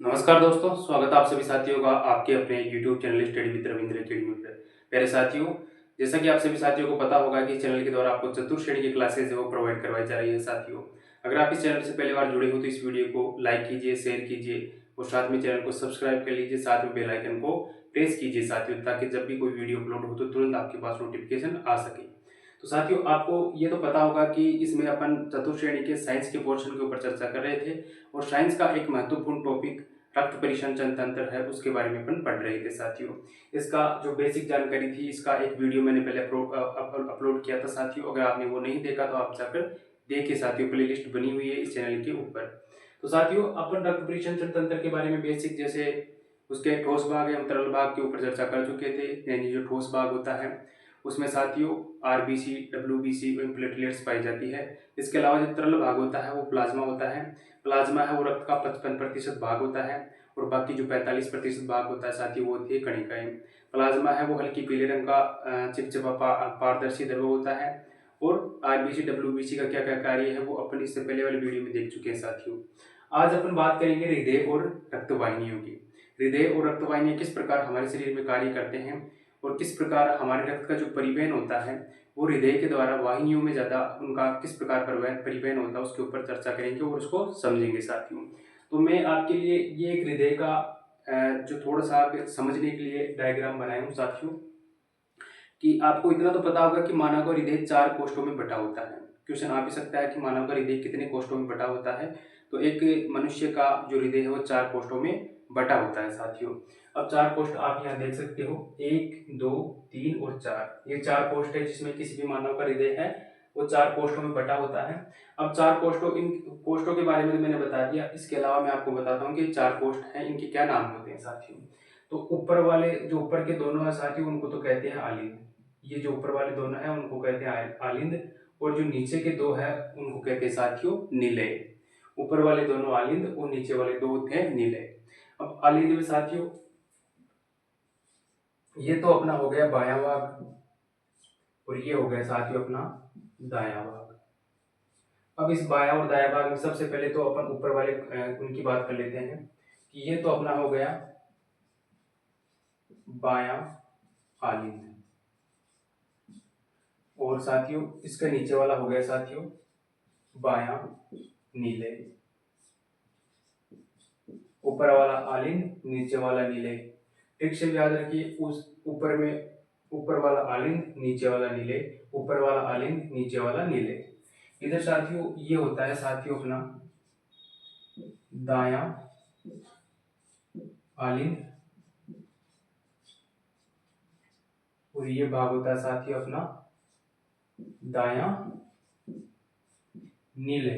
नमस्कार दोस्तों, स्वागत है आप सभी साथियों का आपके अपने YouTube channel study with Ravindra academy पर। प्यारे साथियों, जैसा कि आप सभी साथियों को पता होगा कि चैनल के द्वारा आपको चतुर्थ श्रेणी की क्लासेस है वो प्रोवाइड करवाई जा रही है। साथियों, अगर आप इस चैनल से पहली बार जुड़े हो तो इस वीडियो को लाइक कीजिए, शेयर कीजिए और साथ में चैनल को सब्सक्राइब कर लीजिए, साथ में बेल आइकन को प्रेस कीजिए साथियों, ताकि जब भी कोई वीडियो अपलोड हो तो तुरंत आपके पास नोटिफिकेशन आ सके। तो साथियों, आपको ये तो पता होगा कि इसमें अपन चतुर्थ श्रेणी के साइंस के पोर्शन के ऊपर चर्चा कर रहे थे और साइंस का एक महत्वपूर्ण टॉपिक रक्त परिसंचरण तंत्र है उसके बारे में अपन पढ़ रहे थे साथियों। इसका जो बेसिक जानकारी थी, इसका एक वीडियो मैंने पहले अपलोड किया था साथियों। अगर आपने वो नहीं देखा तो आप जाकर देखिए साथियों, प्लेलिस्ट बनी हुई है इस चैनल के ऊपर। तो साथियों, अपन रक्त परिसंचरण तंत्र के बारे में बेसिक, जैसे उसके ठोस भाग एवं तरल भाग के ऊपर चर्चा कर चुके थे। यानी जो ठोस भाग होता है उसमें साथियों आरबीसी, डब्ल्यूबीसी और प्लेटलेट्स पाई जाती है। इसके अलावा जो तरल भाग होता है वो प्लाज्मा होता है। प्लाज्मा है वो रक्त का 55% भाग होता है और बाकी जो 45% भाग होता है साथियों वो होती है कणिकाएं। प्लाज्मा है वो हल्की पीले रंग का चिपचिपा पारदर्शी द्रव होता है। और आरबीसी डब्ल्यूबीसी का क्या क्या कार्य है वो अपन इससे पहले वाले वीडियो में देख चुके हैं साथियों। आज अपन बात करेंगे हृदय और रक्तवाहिनियों की। हृदय और रक्तवाहिनियां किस प्रकार हमारे शरीर में कार्य करते हैं और किस प्रकार हमारे रक्त का जो परिवहन होता है वो हृदय के द्वारा वाहिनियों में ज्यादा उनका किस प्रकार परिवहन होता है उसके ऊपर चर्चा करेंगे और उसको समझेंगे साथियों। तो मैं आपके लिए ये एक हृदय का जो थोड़ा सा आप समझने के लिए डायग्राम बनाया हूँ साथियों, कि आपको इतना तो पता होगा कि मानव का हृदय 4 कोष्ठों में बटा होता है। क्वेश्चन आ भी सकता है कि मानव का हृदय कितने कोष्ठों में बटा होता है। तो एक मनुष्य का जो हृदय है वो 4 कोष्ठों में बटा होता है साथियों। अब 4 कोष्ठ आप यहाँ देख सकते हो, 1, 2, 3 और 4। ये 4 कोष्ठ है जिसमें किसी भी मानव का हृदय है वो 4 कोष्ठों में बटा होता है। अब 4 कोष्ठों, इन कोष्ठों के बारे में तो मैंने बता दिया। इसके अलावा मैं आपको बताता हूँ कि 4 कोष्ठ हैं, इनके क्या नाम होते हैं साथियों। तो ऊपर वाले जो ऊपर के दोनों है साथियों उनको तो कहते हैं आलिंद। ये जो ऊपर वाले दोनों है उनको कहते हैं आलिंद। और जो नीचे के दो है उनको कहते हैं साथियों निलय। ऊपर वाले दोनों आलिंद और नीचे वाले दो थे निलय। अब आलिंद में साथियों ये तो अपना हो गया बायां भाग और ये हो गया साथियों अपना दायां भाग। अब इस बायां और दायां भाग में सबसे पहले तो अपन ऊपर वाले उनकी बात कर लेते हैं कि ये तो अपना हो गया बायां आलिंद और साथियों इसका नीचे वाला हो गया साथियों बायां नीले। ऊपर वाला आलिंद नीचे वाला नीले। ठीक से याद रखिए, उस ऊपर में ऊपर वाला आलिंद नीचे वाला नीले, ऊपर वाला आलिंद नीचे वाला नीले। इधर साथियों ये होता है साथियों अपना दायां आलिंद और ये भाग होता है साथियों अपना दायां नीले,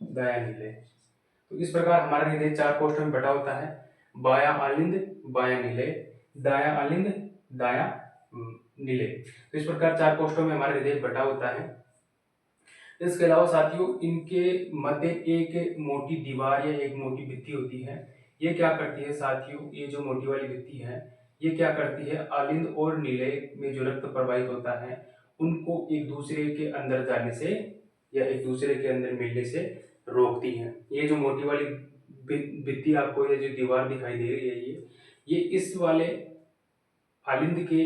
दायां नीले। तो इस प्रकार हमारा हृदय 4 कोष्ठों में बटा होता है। बायां आलिंद बायां नीले, दायां आलिंद दायां नीले। तो इस प्रकार 4 कोष्ठों में हमारा हृदय बटा होता है। इसके अलावा साथियों इनके मध्य एक मोटी दीवार या एक मोटी भित्ति होती है। ये क्या करती है साथियों, ये जो मोटी वाली भित्ति है ये क्या करती है, आलिंद और नीले में जो रक्त प्रवाहित होता है उनको एक दूसरे के अंदर जाने से या एक दूसरे के अंदर मिलने से रोकती है। ये जो मोटी वाली भित्ति आपको, ये जो दीवार दिखाई दे रही है, ये इस वाले आलिंद के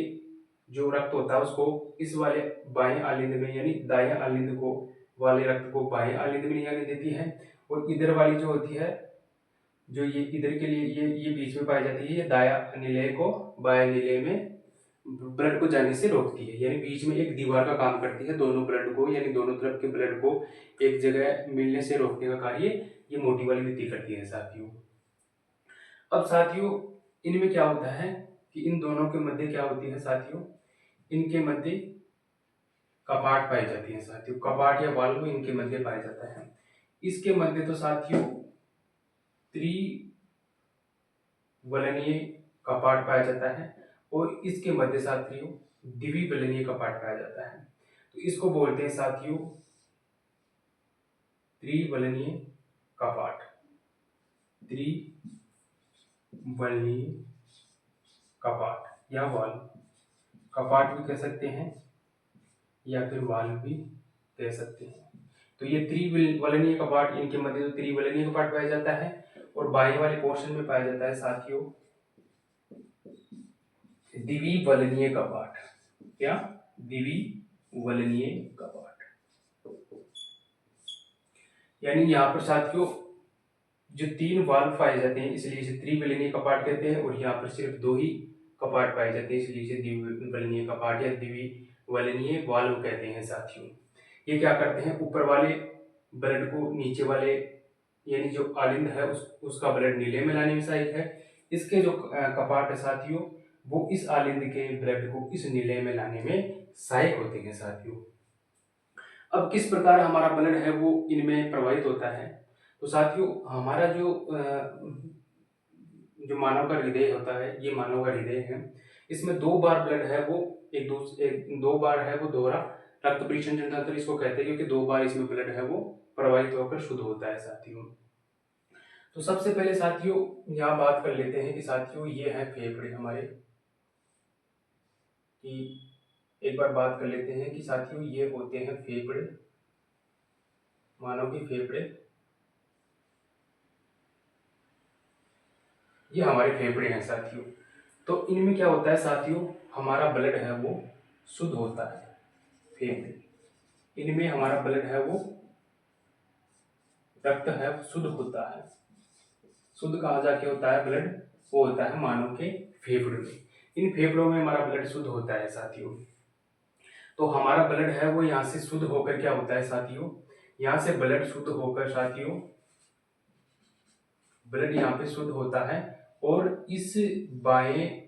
जो रक्त होता है उसको इस वाले बाएं आलिंद में यानी दाएं आलिंद को वाले रक्त को बाएं आलिंद में ले आने देती है। और इधर वाली जो होती है, जो ये इधर के लिए ये बीच में पाई जाती है, ये दाया निलय को बाएं निलय में ब्लड को जाने से रोकती है। यानी बीच में एक दीवार का काम करती है, दोनों ब्लड को यानी दोनों तरफ के ब्लड को एक जगह मिलने से रोकने का कार्य ये मोटी वाली भित्ति करती है साथियों। अब साथियों इनमें क्या होता है कि इन दोनों के मध्य क्या होती है साथियों, इनके मध्य कपाट पाई जाती है साथियों। कपाट या वाल्व इनके मध्य पाया जाता है। इसके मध्य तो साथियों त्रिवलनीय कपाट पाया जाता है और इसके मध्य साथियों द्विवलनीय कपाट पाया जाता है। तो इसको बोलते हैं साथियों त्रिवलनीय कपाट। त्रिवलनीय कपाट या वाल्व, कपाट भी कह सकते हैं या फिर वाल्व भी कह सकते हैं। तो ये त्रिवलनीय कपाट, इनके मध्य तो त्रिवलनीय कपाट पाया जाता है और बाएं वाले पोर्शन में पाया जाता है साथियों द्विवलनीय कपाट। क्या? द्विवलनीय कपाट। यानी यहाँ पर साथियों जो 3 वाल्व पाए जाते हैं इसलिए इसे त्रिवलनीय कपाट कहते हैं, और यहाँ पर सिर्फ 2 ही कपाट पाए जाते हैं इसलिए इसे द्विवलनीय कपाट या द्विवलनीय वाल्व कहते हैं साथियों। ये क्या करते हैं, ऊपर वाले ब्लड को नीचे वाले यानी जो आलिंद है उसका ब्लड नीले में लाने में सहायक है। इसके जो कपाट है साथियों वो इस आलिंद के ब्लड को इस नीले में लाने में सहायक होते हैं साथियों। अब किस प्रकार हमारा ब्लड है वो इनमें प्रवाहित होता है, तो साथियों हमारा जो मानव का हृदय होता है, ये मानव का हृदय है, इसमें 2 बार ब्लड है वो एक 2 बार है वो दोहरा रक्त परिसंचरण तंत्र इसको कहते हैं, क्योंकि 2 बार इसमें ब्लड है वो प्रवाहित होकर शुद्ध होता है साथियों। तो सबसे पहले साथियों यहाँ बात कर लेते हैं कि साथियों ये है फेफड़े हमारे, कि एक बार बात कर लेते हैं कि साथियों ये होते हैं फेफड़े, मानव के फेफड़े, ये हमारे फेफड़े हैं साथियों। तो इनमें क्या होता है साथियों, हमारा ब्लड है वो शुद्ध होता है, फेफड़े इनमें हमारा ब्लड है वो रक्त है शुद्ध होता है। शुद्ध कहाँ जाके होता है ब्लड, वो होता है मानव के फेफड़े में। इन फेफड़ों में हमारा ब्लड शुद्ध होता है साथियों। तो हमारा ब्लड है वो यहाँ से शुद्ध होकर क्या होता है साथियों, यहाँ से ब्लड शुद्ध होकर साथियों ब्लड यहाँ पे शुद्ध होता है और इस बाएं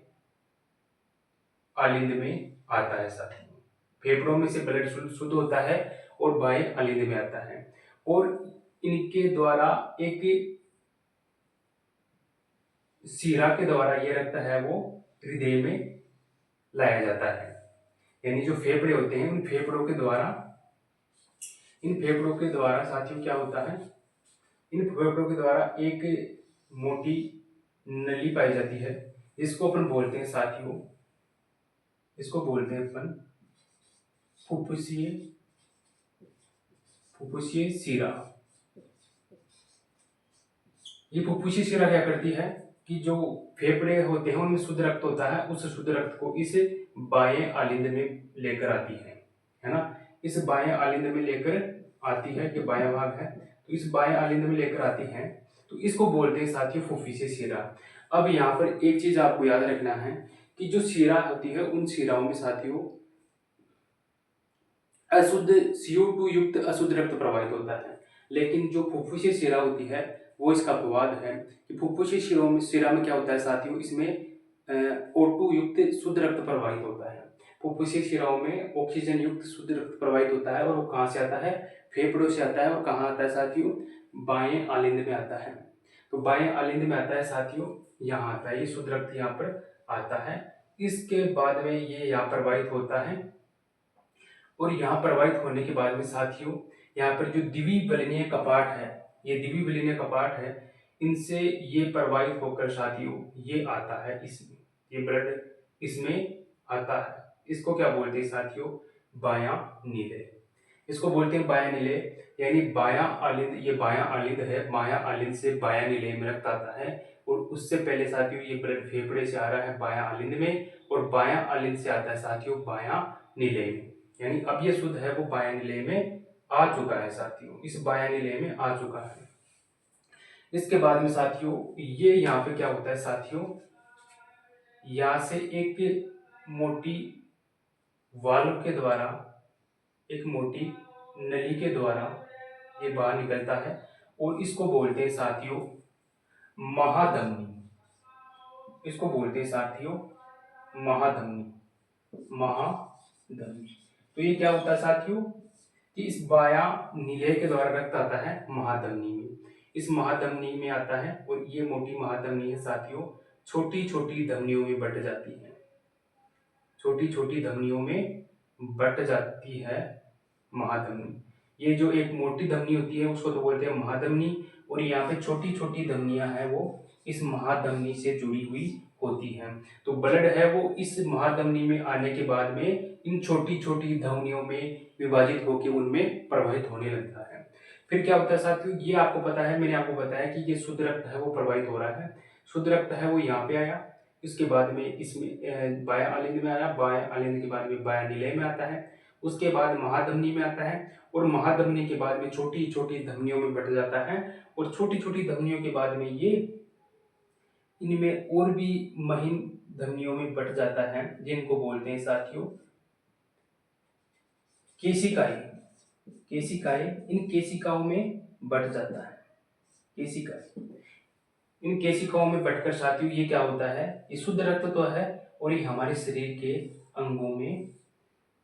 आलिंद में आता है साथियों। फेफड़ों में से ब्लड शुद्ध होता है और बाएं आलिंद में आता है, और इनके द्वारा एक शिरा के द्वारा ये रक्त है वो हृदय में लाया जाता है। यानी जो फेफड़े होते हैं इन फेफड़ों के द्वारा साथियों क्या होता है, इन फेफड़ों के द्वारा एक मोटी नली पाई जाती है, इसको अपन बोलते हैं साथियों, इसको बोलते हैं अपन फुफ्फुसीय शिरा। ये फुफ्फुसीय शिरा क्या करती है कि जो फेफड़े होते हैं उनमें शुद्ध रक्त होता है, उस शुद्ध रक्त को इस बाएं आलिंद में लेकर आती है ना। इस बाएं आलिंद में लेकर आती है, कि बायां भाग है तो इस बाएं आलिंद में लेकर आती है, तो इसको बोलते हैं साथियों फुफ्फुसीय शिरा। अब यहाँ पर एक चीज आपको याद रखना है कि जो शिरा होती है उन शिराओं में साथियों अशुद्ध CO2 युक्त अशुद्ध रक्त प्रवाहित होता है, लेकिन जो फुफ्फुसीय शिरा होती है वो इसका अपवाद है कि फुफ्फुसीय शिरा में क्या होता है साथियों, इसमें O2 युक्त शुद्ध रक्त प्रवाहित होता है। फुफ्फुसीय शिराओं में ऑक्सीजन युक्त शुद्ध रक्त प्रवाहित होता है, और वो कहाँ से आता है, फेफड़ों से आता है, और कहाँ आता है साथियों, बाएं आलिंद में आता है। तो बाएं आलिंद में आता है साथियों, यहाँ आता है, ये शुद्ध रक्त यहाँ पर आता है। इसके बाद में ये यहाँ प्रवाहित होता है, और यहाँ प्रवाहित होने के बाद में साथियों यहाँ पर जो द्विबलनीय कपाट है, ये द्विबलनीय कपाट है, इनसे ये प्रवाहित होकर साथियों ये आता है इसमें, ये ब्लड इसमें आता है। इसको क्या बोलते हैं साथियों, बायां नीले, इसको बोलते हैं बायां नीले। यानी बायां आलिंद, ये बायां आलिंद है, बायां आलिंद से बायां नीले में रक्त आता है, और उससे पहले साथियों ये ब्लड फेफड़े से आ रहा है बायां आलिंद में, और बायां आलिंद से आता है साथियों बायां नीले में। यानी अब ये शुद्ध है वो बायां नीले में आ चुका है साथियों, इस बायां नीले में आ चुका है। इसके बाद में साथियों ये यहाँ पे क्या होता है साथियों, यहाँ से एक मोटी वाल्व के द्वारा, एक मोटी नली के द्वारा ये बाहर निकलता है, और इसको बोलते हैं साथियों महाधमनी, इसको बोलते हैं साथियों महाधमनी, महाधमनी। तो ये क्या होता है साथियों कि इस बायां नीले के द्वारा रक्त आता है महाधमनी में, इस महाधमनी में आता है, और ये मोटी महाधमनी है साथियों छोटी छोटी धमनियों में बट जाती है, छोटी छोटी धमनियों में बट जाती है महाधमनी। ये जो एक मोटी धमनी होती है उसको तो बोलते हैं महाधमनी, और यहाँ पे छोटी छोटी धमनियां हैं वो इस महाधमनी से जुड़ी हुई होती हैं। तो ब्लड है वो इस महाधमनी में आने के बाद में इन छोटी छोटी धमनियों में विभाजित होकर उनमें प्रवाहित होने लगता है। फिर क्या होता है साथियों, ये आपको पता है, मैंने आपको बताया कि ये शुद्ध रक्त है वो प्रवाहित हो रहा है। शुद्ध रक्त है वो यहाँ पे आया, इसके बाद में इसमें बाह्य आलिंद में आया, बाह्य आलिंद के बाद में बाह्य निलय में आता है, उसके बाद महाधमनी में आता है, और महाधमनी के बाद में छोटी छोटी धमनियों में बट जाता है, और छोटी छोटी धमनियों के बाद में ये इनमें और भी महीन धमनियों में बट जाता है, जिनको बोलते हैं साथियों केशिकाएं। केशिकाएं, इन केशिकाओं में बट जाता है, केशिकाएं। इन केशिकाओं में बटकर साथियों ये क्या होता है, ये शुद्ध रक्त तो है, और ये हमारे शरीर के अंगों में,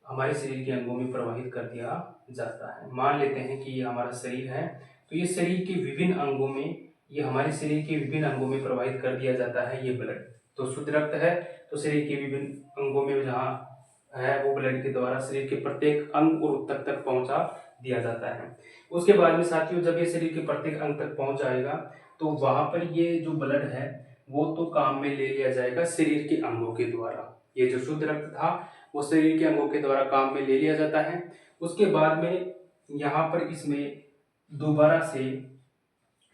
हमारे शरीर के अंगों में प्रवाहित कर दिया जाता है। मान लेते हैं कि ये हमारा शरीर है, तो ये शरीर के विभिन्न अंगों में, ये हमारे शरीर के विभिन्न अंगों में प्रवाहित कर दिया जाता है ये ब्लड। तो शुद्ध रक्त है तो शरीर के विभिन्न अंगों में जहाँ है वो ब्लड के द्वारा शरीर के प्रत्येक अंग और ऊतक तक पहुंचा दिया जाता है। उसके बाद में साथियों जब ये शरीर के प्रत्येक अंग तक पहुंच जाएगा तो वहां पर ये जो ब्लड है वो तो काम में ले लिया जाएगा शरीर के अंगों के द्वारा। ये जो शुद्ध रक्त था वो शरीर के अंगों के द्वारा काम में ले लिया जाता है। उसके बाद में यहाँ पर इसमें दोबारा से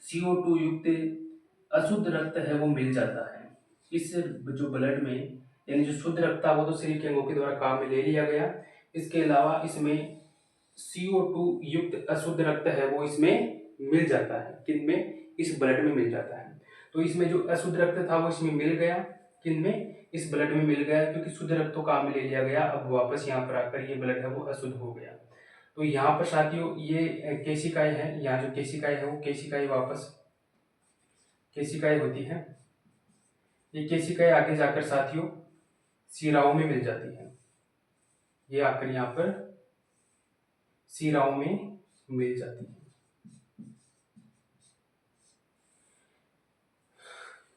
CO2 युक्त अशुद्ध रक्त है वो मिल जाता है। इस जो ब्लड में, यानी जो शुद्ध रक्त था वो तो शरीर के अंगों के द्वारा काम में ले लिया गया, इसके अलावा इसमें CO2 युक्त अशुद्ध रक्त है वो इसमें मिल जाता है। किनमें? इस ब्लड में मिल जाता है। तो इसमें जो अशुद्ध रक्त था वो इसमें मिल गया, किनमें? इस ब्लड में मिल गया, क्योंकि शुद्ध रक्त तो काम में ले लिया गया, अब वापस यहाँ पर आकर ये ब्लड है वो अशुद्ध हो गया। तो यहाँ पर साथियों ये केशिकाएं हैं, यहाँ जो केशिकाएं है वो केशिकाएं वापस केशिकाएं होती हैं, ये केशिकाएं आगे जाकर साथियों शिराओं में मिल जाती हैं। ये आकर यहाँ पर शिराओं में मिल जाती है।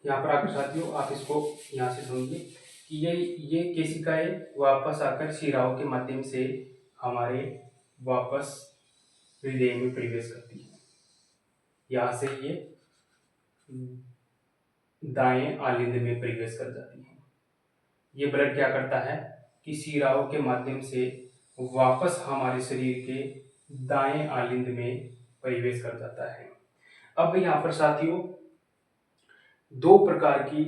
यहाँ पर आकर साथियों आप इसको यहाँ से समझिए कि ये केशिकाएं वापस आकर शिराओं के माध्यम से हमारे वापस हृदय में प्रवेश करती है। यहाँ से ये दाएं आलिंद में प्रवेश कर जाती है। ये ब्लड क्या करता है कि शिराओं के माध्यम से वापस हमारे शरीर के दाएं आलिंद में प्रवेश कर जाता है। अब यहाँ पर साथियों दो प्रकार की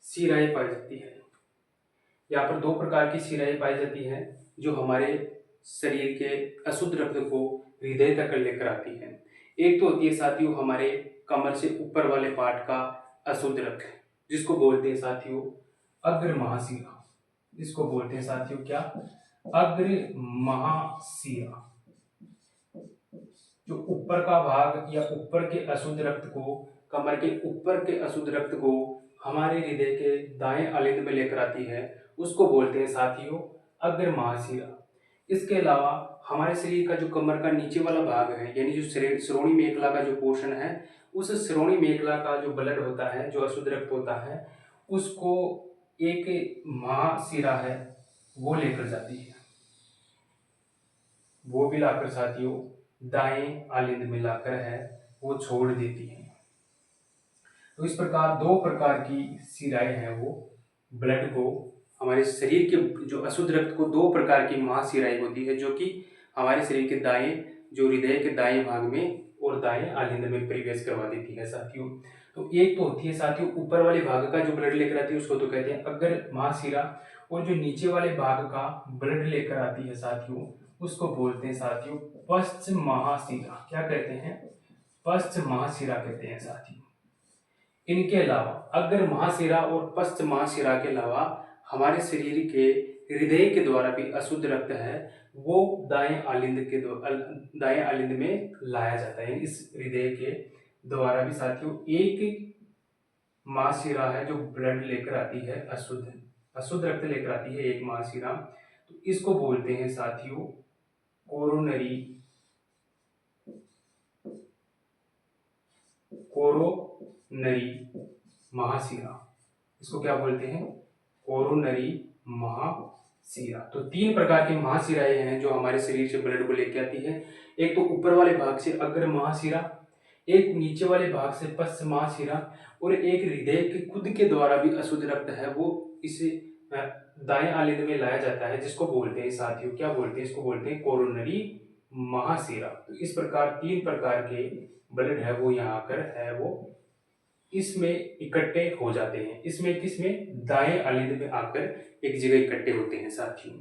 शिराएं पाई जाती है। यहाँ पर दो प्रकार की शिराएं पाई जाती हैं जो हमारे शरीर के अशुद्ध रक्त को हृदय तक लेकर आती है। एक तो होती है साथियों हमारे कमर से ऊपर वाले पार्ट का अशुद्ध रक्त, जिसको बोलते हैं साथियों अग्र महाशिरा। जिसको बोलते हैं साथियों क्या? अग्र महाशिरा। जो ऊपर का भाग या ऊपर के अशुद्ध रक्त को, कमर के ऊपर के अशुद्ध रक्त को हमारे हृदय के दाएं आलिंद में लेकर आती है, उसको बोलते हैं साथियों अग्र महाशिरा। इसके अलावा हमारे शरीर का जो कमर का नीचे वाला भाग है, यानी जो श्रोणी मेखला का जो पोर्शन है, उस श्रोणी मेखला का जो ब्लड होता है, जो अशुद्ध रक्त होता है, उसको एक महाशिरा है वो लेकर जाती है। वो भी लाकर साथियों दाएं आलिंद में लाकर है वो छोड़ देती है। तो इस प्रकार दो प्रकार की शिराएं हैं वो ब्लड को, हमारे शरीर के जो अशुद्ध रक्त को दो प्रकार की महाशिराएं होती है जो कि हमारे शरीर के दाएं, जो हृदय के दाएं भाग में और दाएं आलिंद में प्रवेश करवा देती है साथियों। तो एक तो होती है साथियों ऊपर वाले भाग का जो ब्लड लेकर आती है उसको तो कहते हैं अग्र महाशिरा, और जो नीचे वाले भाग का ब्लड लेकर आती है साथियों उसको बोलते हैं साथियों पश्च महाशिरा। क्या कहते हैं? पश्च महाशिरा कहते हैं साथियों। इनके अलावा अग्र महाशिरा और पश्च महाशिरा के अलावा हमारे शरीर के हृदय के द्वारा भी अशुद्ध रक्त है वो दाएं आलिंद में लाया जाता है। इस हृदय के द्वारा भी साथियों एक महाशिरा है जो ब्लड लेकर आती है, अशुद्ध रक्त लेकर आती है एक महाशिरा। तो इसको बोलते हैं साथियों कोरोनरी महाशिरा। इसको क्या बोलते हैं? कोरोनरी महाशिरा। तो तीन प्रकार की महाशिराएं हैं जो हमारे शरीर से ब्लड को लेकर आती है। एक तो ऊपर वाले भाग से अग्र महाशिरा, एक नीचे वाले भाग से पश्च महाशिरा, और एक हृदय के खुद के द्वारा भी अशुद्ध रक्त है वो इसे दाएं आलिंद में लाया जाता है, जिसको बोलते हैं साथियों क्या बोलते हैं? इसको बोलते हैं कोरोनरी महाशिरा। तो इस प्रकार 3 प्रकार के ब्लड है वो यहाँ आकर है वो इसमें इकट्ठे हो जाते हैं। इसमें किसमें? दाएं अलिंद में आकर एक जगह इकट्ठे होते हैं साथियों।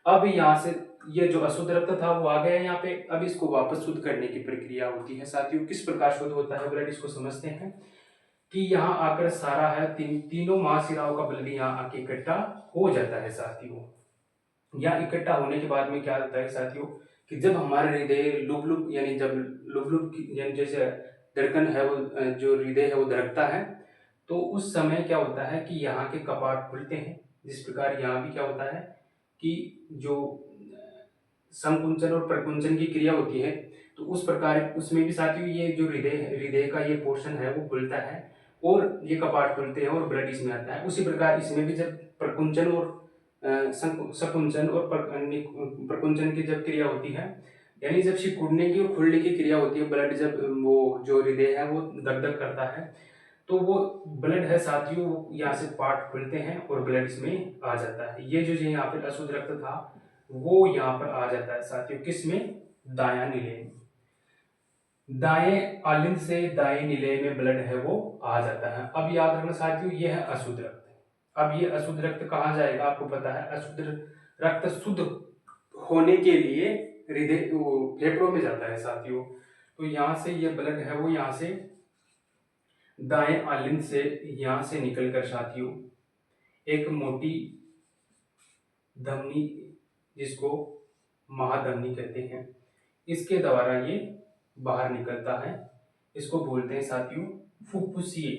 अब यहाँ से ये जो अशुद्ध रक्त था वो आ गया यहाँ पे। अब इसको वापस शुद्ध करने की प्रक्रिया होती है साथियों। किस प्रकार शुद्ध होता है ब्लड, इसको समझते हैं कि यहाँ आकर सारा है तीनों महाशिराओं का ब्लड यहाँ आके इकट्ठा हो जाता है साथियों। यहाँ इकट्ठा होने के बाद में क्या होता है साथियों कि जब हमारा हृदय लुब लुब यानी जब लुब लुब यानी जैसे धड़कन है वो जो हृदय है वो धड़कता है, तो उस समय क्या होता है कि यहाँ के कपाट खुलते हैं। जिस प्रकार यहाँ भी क्या होता है कि जो संकुंचन और प्रकुंचन की क्रिया होती है, तो उस प्रकार उसमें भी साथियों ये जो हृदय का ये पोर्शन है वो खुलता है और ये कपाट खुलते हैं और ब्लड इसमें आता है। उसी प्रकार इसमें भी जब प्रकुंचन और संकुंचन और प्रकुंचन की जब क्रिया होती है, यानी जब सिकुड़ने की और खुलने की क्रिया होती है, ब्लड जब वो जो हृदय है वो धक धक करता है, तो वो ब्लड है साथियों यहाँ से पार्ट खुलते हैं और ब्लड इसमें आ जाता है। ये जो यहाँ पे अशुद्ध रक्त था वो यहाँ पर आ जाता है साथियों, किसमें? दायां निलेय में। दाएं आलिंद से दाएं निलेय में ब्लड है वो आ जाता है। अब याद रखना साथियों ये है अशुद्ध रक्त। अब ये अशुद्ध रक्त कहाँ जाएगा? आपको पता है अशुद्ध रक्त शुद्ध होने के लिए हृदय फेफड़ों में जाता है साथियों। तो यहाँ से ये ब्लड है वो यहाँ से दाएं आलिंद से यहाँ से निकलकर साथियों एक मोटी धमनी जिसको महाधमनी कहते हैं, इसके द्वारा ये बाहर निकलता है। इसको बोलते हैं साथियों फुफ्फुसीय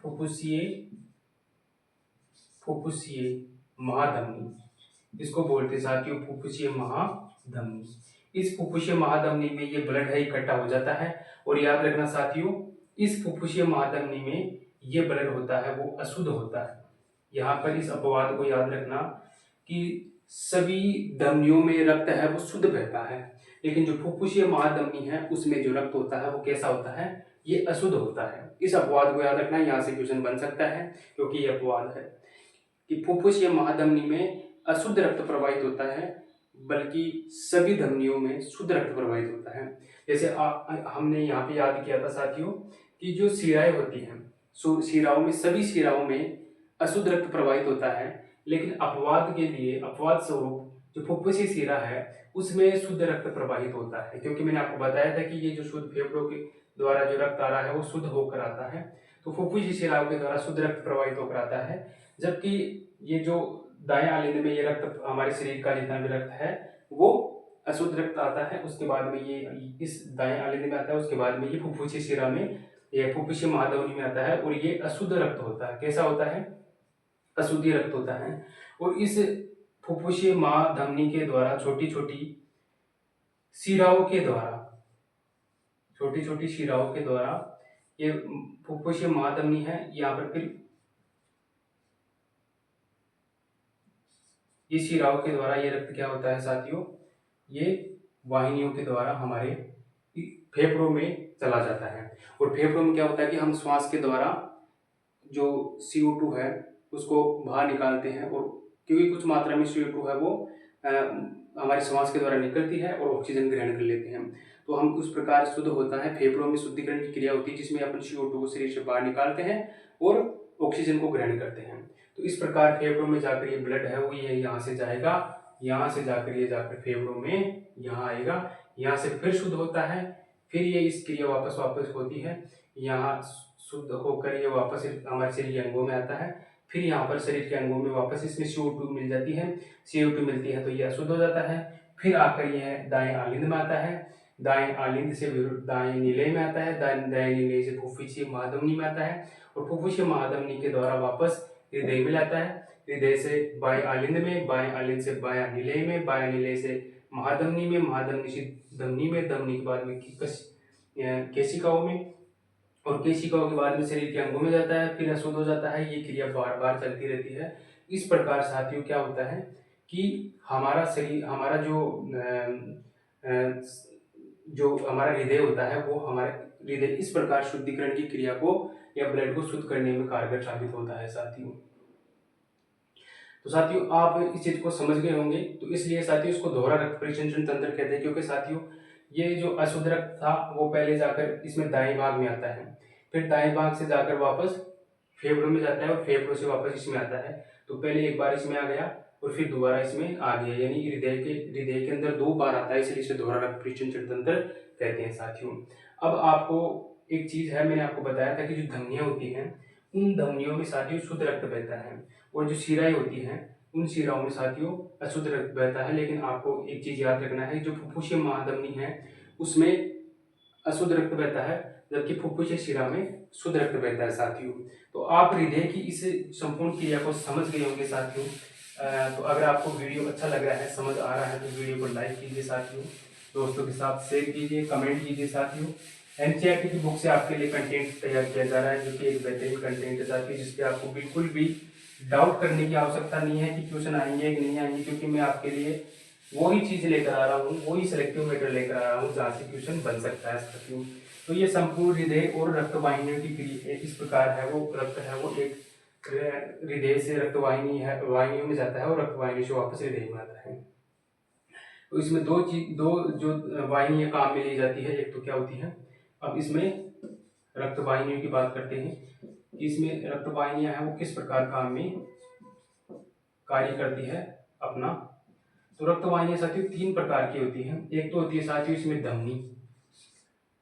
फुफ्फुसीय फुफ्फुसीय महाधमनी। इसको बोलते हैं साथियों फुफ्फुसीय महाधमनी। इस फुफ्फुसीय महाधमनी में ये ब्लड है इकट्ठा हो जाता है। और याद रखना साथियों इस फुफ्फुसीय महाधमनी में ये ब्लड होता है वो अशुद्ध होता है। यहाँ पर इस अपवाद को याद रखना कि सभी धमनियों में रक्त है वो शुद्ध बहता है, लेकिन जो फुफ्फुसीय महाधमनी है उसमें जो रक्त होता है वो कैसा होता है? ये अशुद्ध होता है। इस अपवाद को याद रखना, यहाँ से क्वेश्चन बन सकता है क्योंकि ये अपवाद है कि फुफ्फुसीय महाधमनी में अशुद्ध रक्त प्रवाहित होता है, बल्कि सभी धमनियों में शुद्ध रक्त प्रवाहित होता है। जैसे हमने यहाँ पे याद किया था साथियों कि जो शिराएं होती हैं, शिराओं में सभी शिराओं में अशुद्ध रक्त प्रवाहित होता है, लेकिन अपवाद के लिए अपवाद स्वरूप जो फुफ्फुसीय शिरा है उसमें शुद्ध रक्त प्रवाहित होता है। क्योंकि मैंने आपको बताया था कि ये जो शुद्ध फेफड़ों के द्वारा जो रक्त आ रहा है वो शुद्ध होकर आता है, तो फुफ्फुसीय शिराओं के द्वारा शुद्ध रक्त प्रवाहित होकर आता है। जबकि ये जो दाएं आलिंद में ये रक्त हमारे शरीर का जितना भी रक्त है वो अशुद्ध रक्त आता है, उसके बाद में ये इस दाएं आलिंद में आता है, उसके बाद में ये फुफ्फुसीय शिरा में ये फुफ्फुसीय महाधमनी में आता है और ये अशुद्ध रक्त होता है। कैसा होता है? अशुद्धि रक्त होता है। और इस फुफ्फुसीय महाधमनी के द्वारा छोटी छोटी शिराओं के द्वारा ये फुफ्फुसीय महाधमनी है, यहाँ पर फिर ये शिराओं के द्वारा ये रक्त क्या होता है साथियों, ये वाहिनियों के द्वारा हमारे फेफड़ों में चला जाता है। और फेफड़ों में क्या होता है कि हम श्वास के द्वारा जो CO2 है उसको बाहर निकालते हैं, और क्योंकि कुछ मात्रा में CO2 है वो हमारे श्वास के द्वारा निकलती है और ऑक्सीजन ग्रहण कर लेते हैं, तो हम उस प्रकार शुद्ध होता है। फेफड़ों में शुद्धिकरण की क्रिया होती है जिसमें अपन CO2 को शरीर से बाहर निकालते हैं और ऑक्सीजन को ग्रहण करते हैं। तो इस प्रकार फेफड़ों में जाकर ये ब्लड है वो ये यहाँ से जाएगा, यहाँ से जाकर ये जाकर फेफड़ों में यहाँ आएगा, यहाँ से फिर शुद्ध होता है, फिर ये इस क्रिया वापस होती है, यहाँ शुद्ध होकर ये वापस हमारे शरीर के अंगों में आता है, फिर यहाँ पर शरीर के अंगों में वापस इसमें CO2 मिल जाती है, CO2 मिलती है तो ये अशुद्ध हो जाता है। फिर आकर यह दाएं आलिंद में आता है, दाएं आलिंद से दाएं निलेय में आता है, दाएं निलेय से फुफ्फुसीय महाधमनी में आता है और फुफ्फुसीय महाधमनी के द्वारा वापस हृदय में लाता है, हृदय से बाएं आलिंद में, बाएं आलिंद से बायां निलेय में, बायां निलेय से महाधमनी में, महाधमनी से धमनी में, धमनी के बाद में केशिकाओं में, और केशिकाओं के बाद में शरीर के अंगों में जाता है, फिर अशुद्ध हो जाता है। ये क्रिया बार बार चलती रहती है। इस प्रकार साथियों क्या होता है कि हमारा शरीर, हमारा जो हमारा हृदय होता है वो हमारे हृदय इस प्रकार शुद्धिकरण की क्रिया को या ब्लड को शुद्ध करने में कारगर साबित होता है साथियों। तो साथियों आप इस चीज को समझ गए होंगे, तो इसलिए साथियों इसको दोहरा रक्त परिसंचरण तंत्र कहते हैं, क्योंकि साथियों ये जो अशुद्ध रक्त था वो पहले जाकर इसमें दाएं भाग में आता है, फिर दाएं भाग से जाकर वापस फेफड़ों में जाता है और फेफड़ों से वापस इसमें आता है। तो पहले एक बार इसमें आ गया और फिर दोबारा इसमें आ गया, यानी हृदय के अंदर 2 बार आता है, इसलिए इसे दोहरा रक्त परिसंचरण तंत्र कहते हैं साथियों। अब आपको एक चीज है, मैंने आपको बताया था कि जो धमनियां होती हैं उन धमनियों में साथियों शुद्ध रक्त बहता है, और जो शिराएं होती हैं उन शिराओं में साथियों अशुद्ध रक्त बहता है। लेकिन आपको एक चीज याद रखना है, जो फुफ्फुसीय महाधमनी है उसमें अशुद्ध रक्त बहता है, जबकि फुफ्फुसीय शिरा में शुद्ध रक्त बहता है साथियों। तो आप हृदय की इस संपूर्ण क्रिया को समझ गए होंगे साथियों। तो अगर आपको वीडियो अच्छा लग रहा है, समझ आ रहा है, तो वीडियो को लाइक कीजिए साथियों, दोस्तों के साथ शेयर कीजिए, कमेंट कीजिए साथियों। एनसीईआरटी की बुक से आपके लिए कंटेंट तैयार किया जा रहा है, जो कि एक बेहतरीन कंटेंट है साथियों, जिसपे आपको बिल्कुल भी डाउट करने की आवश्यकता नहीं है कि क्वेश्चन आएंगे कि नहीं आएंगे, क्योंकि मैं आपके लिए वही चीज लेकर आ रहा हूँ, वही सिलेक्टिव मेथड लेकर आ रहा हूँ जहाँ से क्वेश्चन बन सकता है साथियों। तो ये संपूर्ण हृदय और रक्त वाहिनियों की क्रिया इस प्रकार है, वो रक्त है वो एक हृदय से रक्त वाहिनियों में जाता है और रक्त वाहिनी से वापस हृदय में आता है। तो इसमें दो जो वाहिनियां काम में ली जाती है, एक तो क्या होती है, अब इसमें रक्त वाहिनियों की बात करते हैं कि इसमें रक्त वाहिनियां हैं वो किस प्रकार काम में कार्य करती है अपना। तो रक्त वाहिनियां साथियों 3 प्रकार की होती हैं। एक तो होती है साथियों इसमें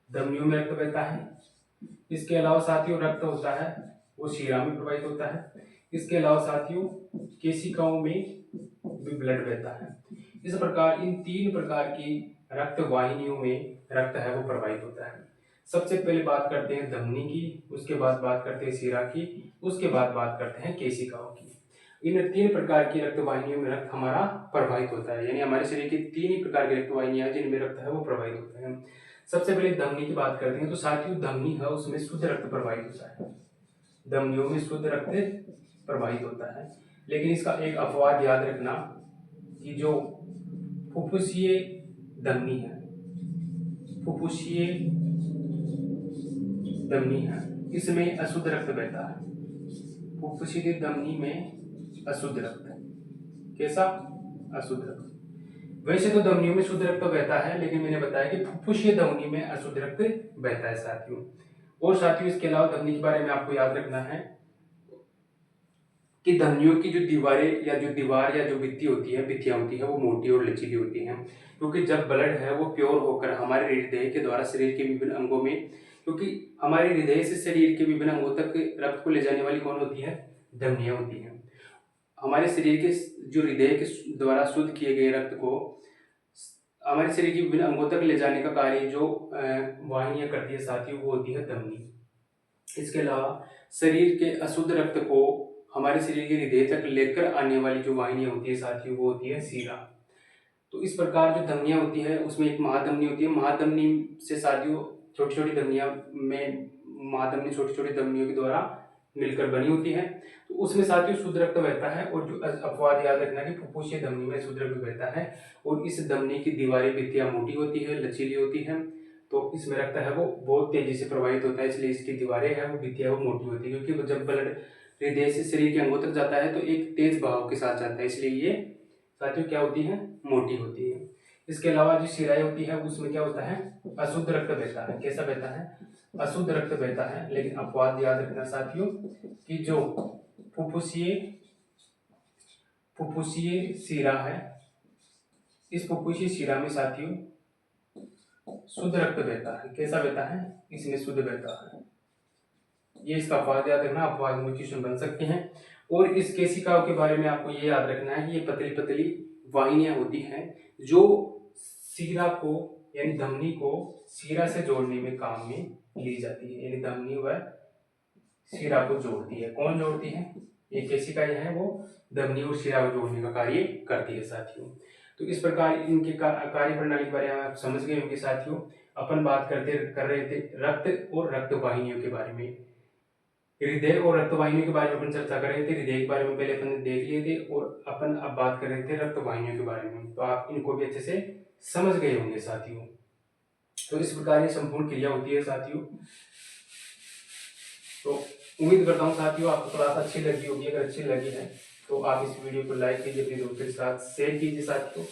धमनियों में रक्त बहता है। इसके अलावा साथियों रक्त होता है वो शिरा में प्रवाहित होता है। इसके अलावा साथियों केशिकाओं में भी ब्लड बहता है। इस प्रकार इन 3 प्रकार की रक्त वाहिनियों में रक्त है वो प्रवाहित होता है। सबसे पहले बात करते हैं धमनी की, उसके बाद बात करते हैं शिरा की, उसके बाद बात करते हैं केशिकाओं की। इन 3 प्रकार की रक्त वाहिनियों में रक्त हमारा प्रवाहित होता है, यानी हमारे शरीर की 3 ही प्रकार की रक्त वाहिनियां जिनमें रक्त है वो प्रवाहित होता है। सबसे पहले धमनी की बात करते हैं। तो साथियों धमनी है उसमें शुद्ध रक्त प्रवाहित होता है, धमनियों में शुद्ध रक्त प्रवाहित होता है। लेकिन इसका एक अपवाद याद रखना कि जो फुफ्फुसीय धमनी है, फुफ्फुसीय धमनी है, इसमें अशुद्ध रक्त बहता है। फुफ्फुसीय धमनी में अशुद्ध रक्त, कैसा अशुद्ध रक्त। वैसे तो धमनियों में शुद्ध रक्त बहता है, लेकिन मैंने बताया कि फुफ्फुसीय धमनी में अशुद्ध रक्त बहता है साथियों। और साथियों इसके अलावा धमनी के बारे में आपको याद रखना है कि धमनियों की जो दीवारें या जो दीवार या जो भित्तियां होती है वो मोटी और लचीली होती हैं, क्योंकि जब ब्लड है वो प्योर होकर हमारे हृदय के द्वारा शरीर के विभिन्न अंगों में, क्योंकि हमारे हृदय से शरीर के विभिन्न अंगों तक रक्त को ले जाने वाली कौन होती है, धमनियां होती हैं। हमारे शरीर के जो हृदय के द्वारा शुद्ध किए गए रक्त को हमारे शरीर के विभिन्न अंगों तक ले जाने का कार्य जो वाहिनियां करती है साथियों वो होती है धमनी। इसके अलावा शरीर के अशुद्ध रक्त को हमारे शरीर के हृदय तक लेकर आने वाली जो वाहिनियां होती है साथियों वो होती है शिरा। तो इस प्रकार जो धमनियां होती है उसमें एक महाधमनी होती है। महाधमनी से साथियों छोटी छोटी धमनियां में महाधमनी छोटी छोटी धमनियों के द्वारा मिलकर बनी होती है। तो उसमें साथियों शुद्ध रक्त बहता है। और जो अपवाद याद रखना कि फुफ्फुसीय धमनी में शुद्ध रक्त बहता है और इस धमनी की दीवारें भित्तियां मोटी होती है, लचीली होती है, तो इसमें रक्त है वो बहुत तेजी से प्रवाहित होता है, इसलिए इसकी दीवारें है वो भित्तियां वो मोटी होती है, क्योंकि जब ब्लड हृदय से शरीर के अंगों तक जाता है तो एक तेज बहाव के साथ जाता है, इसलिए ये साथियों क्या होती है, मोटी होती है। इसके अलावा जो शिराएं होती है उसमें क्या होता है, अशुद्ध रक्त बहता है। कैसा बहता है, अशुद्ध रक्त बहता है। लेकिन अपवाद याद रखना साथियों कि जो फुफ्फुसीय शिरा है, इस फुफ्फुसीय शिरा में साथियों शुद्ध रक्त बहता है। कैसा बहता है, इसमें शुद्ध बहता है। ये इसका अपवाद याद रखना, अपवाद में क्वेश्चन बन सकते हैं। और इस केशिकाओं के बारे में आपको ये याद रखना है कि ये पतली पतली वाहिनियां होती हैं जो शिरा को यानी धमनी को शिरा से जोड़ने में काम में ली जाती है, यानी धमनी व शिरा को जोड़ती है। कौन जोड़ती है, ये केशिकाएं हैं वो धमनी और शिरा को जोड़ने का कार्य करती है साथियों। तो इस प्रकार इनके कार्य प्रणाली के बारे में आप समझ गए होंगे साथियों। अपन बात कर रहे थे रक्त और रक्त वाहिनियों के बारे में, हृदय और रक्त वाहिनियों के बारे में अपन चर्चा कर रहे थे। हृदय के बारे में पहले अपन देख लिए थे और अपन अब बात कर रहे थे रक्त वाहिनियों के बारे में। तो आप इनको भी अच्छे से समझ गए होंगे साथियों। तो इस प्रकार ये संपूर्ण क्रिया होती है साथियों। तो उम्मीद करता हूँ साथियों आपको क्लास अच्छी लगी होगी। अगर अच्छी लगी है तो आप इस वीडियो को लाइक कीजिए, अपने दोस्तों के साथ शेयर कीजिए साथियों।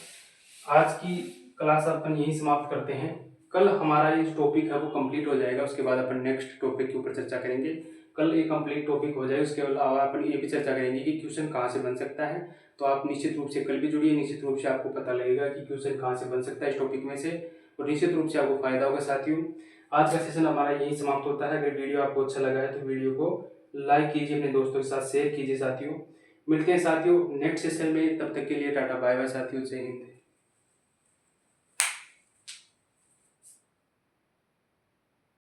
आज की क्लास अपन यही समाप्त करते हैं। कल हमारा ये टॉपिक है वो कंप्लीट हो जाएगा, उसके बाद अपन नेक्स्ट टॉपिक के ऊपर चर्चा करेंगे। कल ये कंप्लीट टॉपिक हो जाए, उसके अलावा अपन ये भी चर्चा करेंगे कि क्वेश्चन कहाँ से बन सकता है। तो आप निश्चित रूप से कल भी जुड़िए, निश्चित रूप से आपको पता लगेगा कि क्वेश्चन कहाँ से बन सकता है इस टॉपिक में से, और निश्चित रूप से आपको फायदा होगा साथियों। आज का सेशन हमारा यही समाप्त होता है। अगर वीडियो आपको अच्छा लगा है तो वीडियो को लाइक कीजिए, अपने दोस्तों के साथ शेयर कीजिए साथियों। मिलते हैं साथियों नेक्स्ट सेशन में, तब तक के लिए टाटा बाय बाय साथियों, जय हिंद।